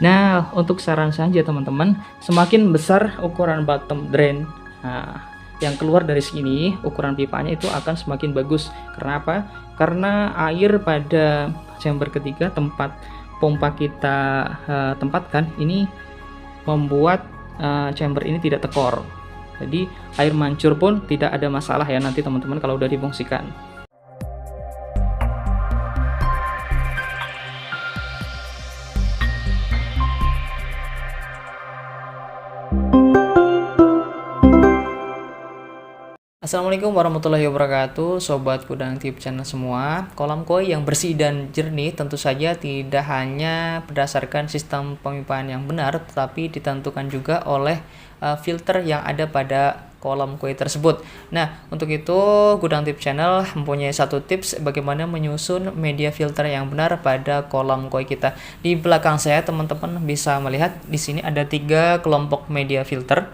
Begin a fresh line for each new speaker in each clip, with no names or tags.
Nah, untuk saran saja teman-teman, semakin besar ukuran bottom drain, yang keluar dari sini, ukuran pipanya itu akan semakin bagus. Karena apa? Karena air pada chamber ketiga tempat pompa kita tempatkan ini membuat chamber ini tidak tekor. Jadi air mancur pun tidak ada masalah ya nanti teman-teman kalau udah difungsikan. Assalamualaikum warahmatullahi wabarakatuh, sobat Gudang Tip Channel semua. Kolam koi yang bersih dan jernih tentu saja tidak hanya berdasarkan sistem pemipaan yang benar, tetapi ditentukan juga oleh filter yang ada pada kolam koi tersebut. Nah, untuk itu Gudang Tip Channel mempunyai satu tips bagaimana menyusun media filter yang benar pada kolam koi kita. Di belakang saya teman-teman bisa melihat di sini ada 3 kelompok media filter.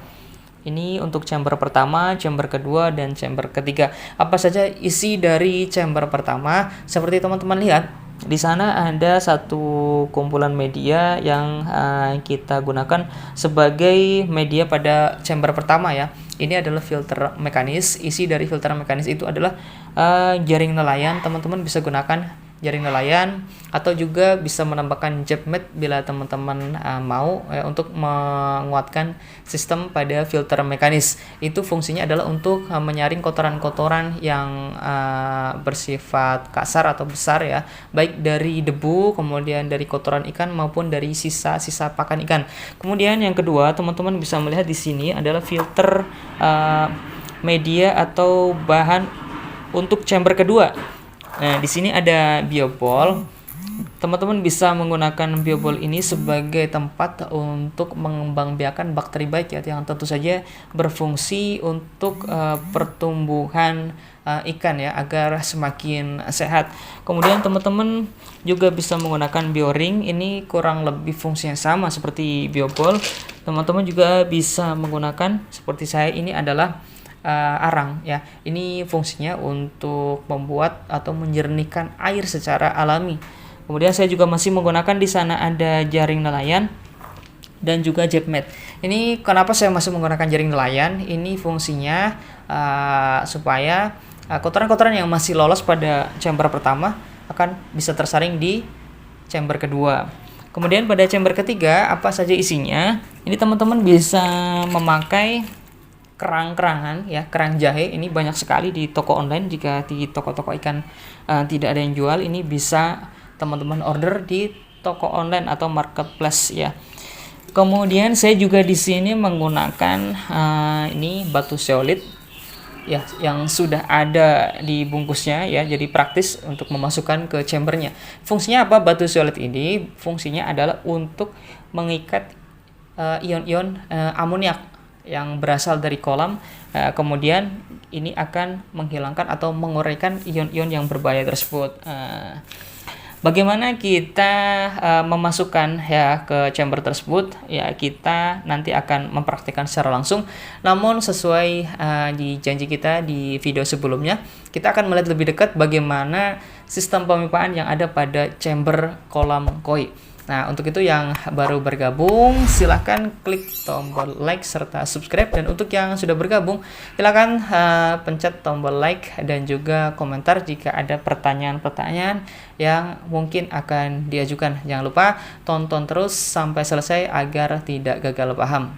Ini untuk chamber pertama, chamber kedua, dan chamber ketiga. Apa saja isi dari chamber pertama? Seperti teman-teman lihat, di sana ada satu kumpulan media yang kita gunakan sebagai media pada chamber pertama ya. Ini adalah filter mekanis. Isi dari filter mekanis itu adalah jaring nelayan. Teman-teman bisa gunakan jaring nelayan atau juga bisa menambahkan jepmet bila teman-teman mau untuk menguatkan sistem pada filter mekanis. Itu fungsinya adalah untuk menyaring kotoran-kotoran yang bersifat kasar atau besar ya, baik dari debu, kemudian dari kotoran ikan maupun dari sisa-sisa pakan ikan. Kemudian yang kedua, teman-teman bisa melihat di sini adalah filter media atau bahan untuk chamber kedua. Nah, di sini ada biobol. Teman-teman bisa menggunakan biobol ini sebagai tempat untuk mengembangbiakan bakteri baik ya, yang tentu saja berfungsi untuk pertumbuhan ikan ya, agar semakin sehat. Kemudian teman-teman juga bisa menggunakan bioring. Ini kurang lebih fungsinya sama seperti biobol. Teman-teman juga bisa menggunakan seperti saya, ini adalah arang ya. Ini fungsinya untuk membuat atau menjernihkan air secara alami. Kemudian saya juga masih menggunakan di sana ada jaring nelayan dan juga jepmet. Ini kenapa saya masih menggunakan jaring nelayan? Ini fungsinya supaya kotoran-kotoran yang masih lolos pada chamber pertama akan bisa tersaring di chamber kedua. Kemudian pada chamber ketiga apa saja isinya? Ini teman-teman bisa memakai kerang-kerangan ya, kerang jahe. Ini banyak sekali di toko online. Jika di toko-toko ikan tidak ada yang jual, ini bisa teman-teman order di toko online atau marketplace ya. Kemudian saya juga di sini menggunakan ini batu zeolit ya, yang sudah ada di bungkusnya ya, jadi praktis untuk memasukkan ke chambernya. Fungsinya apa batu zeolit ini? Fungsinya adalah untuk mengikat ion-ion amoniak yang berasal dari kolam, kemudian ini akan menghilangkan atau menguraikan ion-ion yang berbahaya tersebut. Bagaimana kita memasukkan ya ke chamber tersebut? Ya, kita nanti akan mempraktikkan secara langsung. Namun sesuai di janji kita di video sebelumnya, kita akan melihat lebih dekat bagaimana sistem pemipaan yang ada pada chamber kolam koi. Nah, untuk itu yang baru bergabung, silahkan klik tombol like serta subscribe. Dan untuk yang sudah bergabung, silahkan pencet tombol like dan juga komentar jika ada pertanyaan-pertanyaan yang mungkin akan diajukan. Jangan lupa tonton terus sampai selesai agar tidak gagal paham.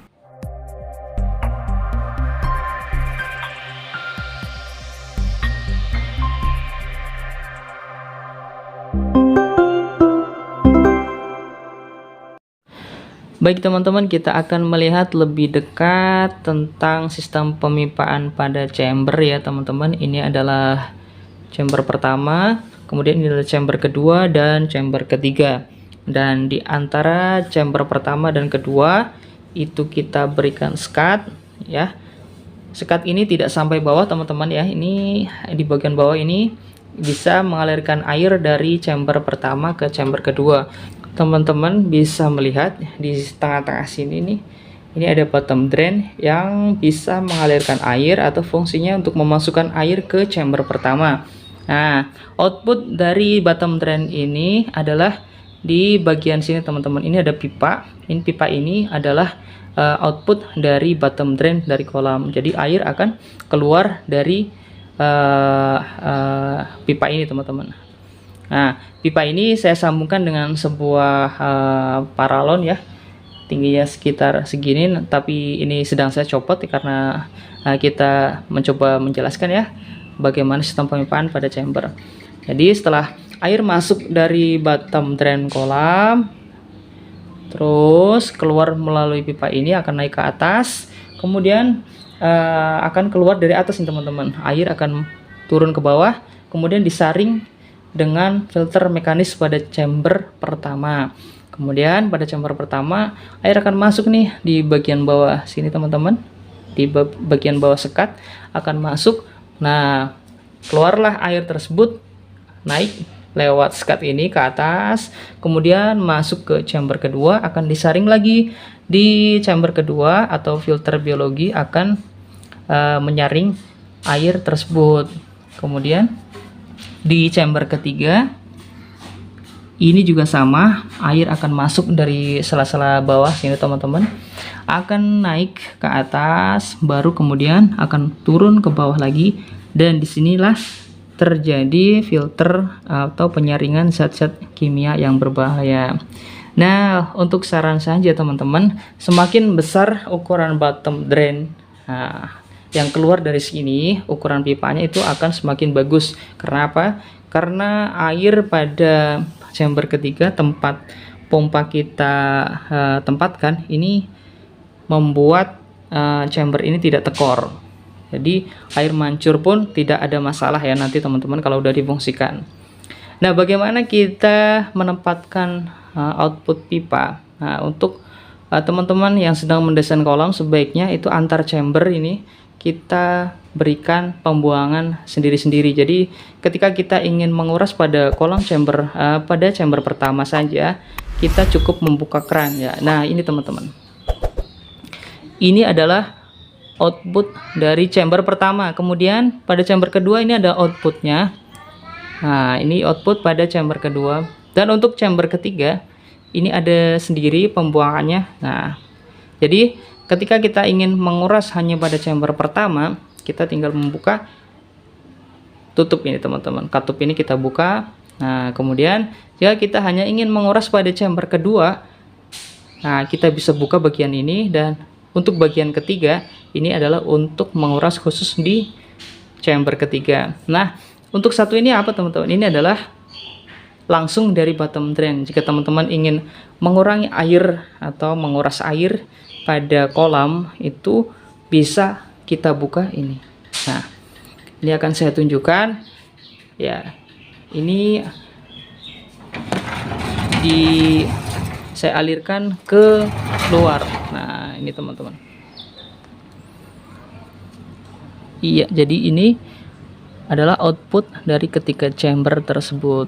Baik teman-teman, kita akan melihat lebih dekat tentang sistem pemipaan pada chamber ya teman-teman. Ini adalah chamber pertama, kemudian ini adalah chamber kedua dan chamber ketiga. Dan di antara chamber pertama dan kedua itu kita berikan sekat ya. Sekat ini tidak sampai bawah teman-teman ya. Ini di bagian bawah ini bisa mengalirkan air dari chamber pertama ke chamber kedua. Teman-teman bisa melihat di tengah-tengah sini nih, ini ada bottom drain yang bisa mengalirkan air atau fungsinya untuk memasukkan air ke chamber pertama. Nah, output dari bottom drain ini adalah di bagian sini teman-teman. Ini ada pipa. Ini pipa ini adalah output dari bottom drain dari kolam. Jadi air akan keluar dari pipa ini teman-teman. Nah, pipa ini saya sambungkan dengan sebuah paralon ya, tingginya sekitar segini, tapi ini sedang saya copot karena kita mencoba menjelaskan ya bagaimana sistem pemipaan pada chamber. Jadi setelah air masuk dari bottom drain kolam, terus keluar melalui pipa ini akan naik ke atas, kemudian akan keluar dari atas nih teman-teman. Air akan turun ke bawah, kemudian disaring dengan filter mekanis pada chamber pertama. Kemudian pada chamber pertama air akan masuk nih di bagian bawah sini teman-teman, di bagian bawah sekat akan masuk. Nah, keluarlah air tersebut naik lewat sekat ini ke atas, kemudian masuk ke chamber kedua, akan disaring lagi di chamber kedua, atau filter biologi akan menyaring air tersebut. Kemudian di chamber ketiga ini juga sama, air akan masuk dari sela-sela bawah sini teman-teman, akan naik ke atas, baru kemudian akan turun ke bawah lagi, dan disinilah terjadi filter atau penyaringan zat-zat kimia yang berbahaya. Nah, untuk saran saja teman-teman, semakin besar ukuran bottom drain yang keluar dari sini, ukuran pipanya itu akan semakin bagus. Karena apa? Karena air pada chamber ketiga tempat pompa kita tempatkan ini membuat chamber ini tidak tekor. Jadi air mancur pun tidak ada masalah ya nanti teman-teman kalau udah difungsikan. Nah, bagaimana kita menempatkan output pipa? Nah, untuk teman-teman yang sedang mendesain kolam, sebaiknya itu antar chamber ini kita berikan pembuangan sendiri-sendiri. Jadi ketika kita ingin menguras pada kolam chamber pada chamber pertama saja, kita cukup membuka keran ya. Nah, ini teman-teman, ini adalah output dari chamber pertama. Kemudian pada chamber kedua ini ada outputnya. Nah, ini output pada chamber kedua, dan untuk chamber ketiga ini ada sendiri pembuangannya. Nah, jadi ketika kita ingin menguras hanya pada chamber pertama, kita tinggal membuka tutup ini teman-teman, katup ini kita buka. Nah, kemudian jika kita hanya ingin menguras pada chamber kedua, nah kita bisa buka bagian ini, dan untuk bagian ketiga ini adalah untuk menguras khusus di chamber ketiga. Nah, untuk satu ini apa teman-teman? Ini adalah langsung dari bottom drain. Jika teman-teman ingin mengurangi air atau menguras air pada kolam, itu bisa kita buka ini. Nah, ini akan saya tunjukkan ya. Ini saya alirkan ke luar. Nah, ini teman-teman. Iya, jadi ini adalah output dari ketiga chamber tersebut.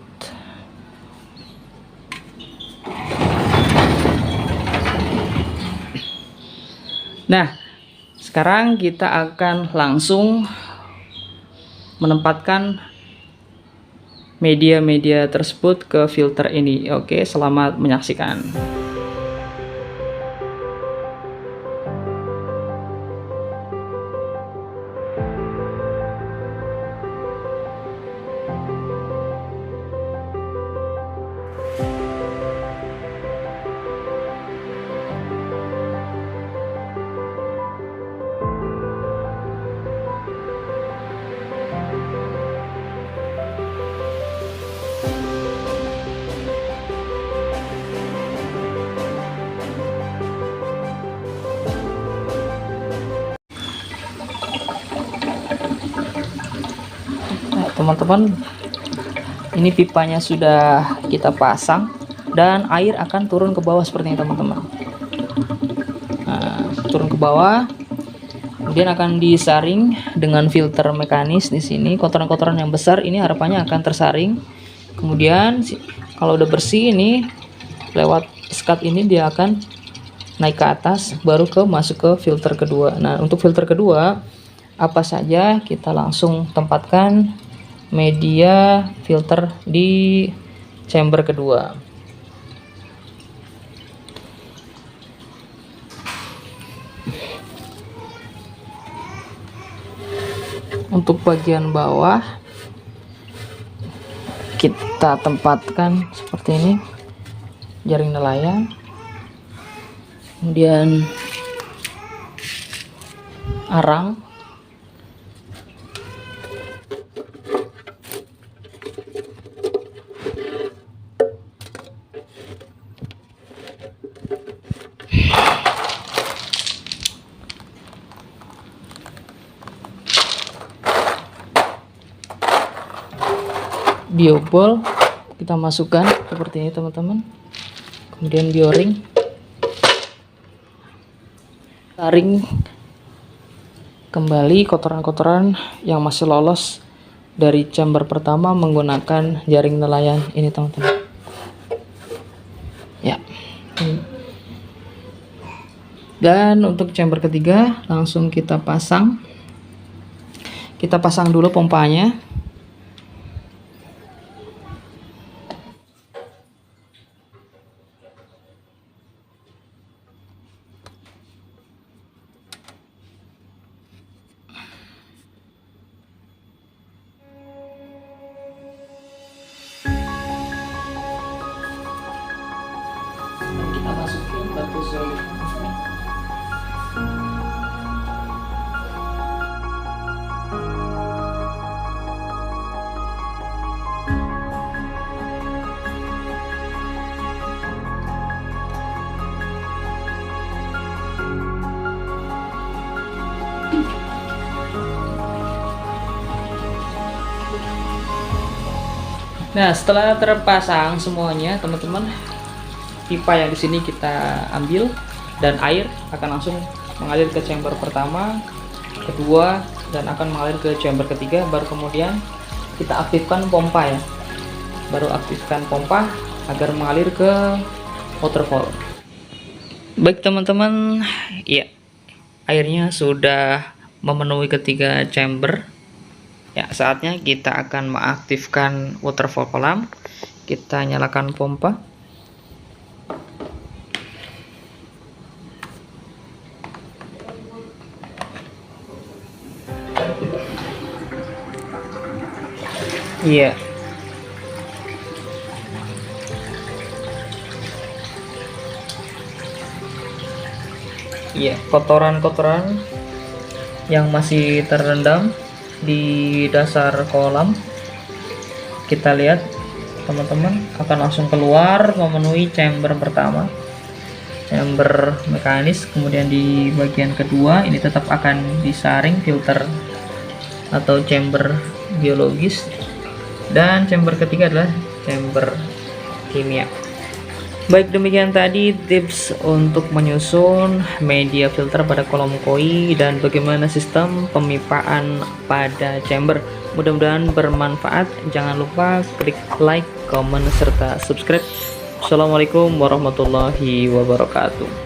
Nah, sekarang kita akan langsung menempatkan media-media tersebut ke filter ini. Oke, selamat menyaksikan. Teman-teman, ini pipanya sudah kita pasang dan air akan turun ke bawah seperti ini teman-teman. Nah, turun ke bawah, kemudian akan disaring dengan filter mekanis di sini. Kotoran-kotoran yang besar ini harapannya akan tersaring. Kemudian kalau udah bersih ini, lewat sekat ini dia akan naik ke atas, baru masuk ke filter kedua. Nah, untuk filter kedua apa saja, kita langsung tempatkan media filter di chamber kedua. Untuk bagian bawah kita tempatkan seperti ini jaring nelayan, kemudian arang, biobol kita masukkan seperti ini teman-teman, kemudian bioring, taring kembali kotoran-kotoran yang masih lolos dari chamber pertama menggunakan jaring nelayan ini teman-teman ya. Dan untuk chamber ketiga langsung kita pasang dulu pompanya. Kita masukin batu solid. Nah, setelah terpasang semuanya, teman-teman, pipa yang di sini kita ambil dan air akan langsung mengalir ke chamber pertama, kedua, dan akan mengalir ke chamber ketiga. Baru kemudian kita aktifkan pompa ya. Baru aktifkan pompa agar mengalir ke waterfall. Baik teman-teman, ya, airnya sudah memenuhi ketiga chamber. Ya, saatnya kita akan mengaktifkan waterfall kolam. Kita nyalakan pompa. Iya. Iya, kotoran-kotoran yang masih terendam di dasar kolam, kita lihat teman-teman akan langsung keluar memenuhi chamber pertama, chamber mekanis. Kemudian di bagian kedua ini tetap akan disaring filter atau chamber biologis, dan chamber ketiga adalah chamber kimia. Baik, demikian tadi tips untuk menyusun media filter pada kolam koi dan bagaimana sistem pemipaan pada chamber. Mudah-mudahan bermanfaat. Jangan lupa klik like, comment, serta subscribe. Assalamualaikum warahmatullahi wabarakatuh.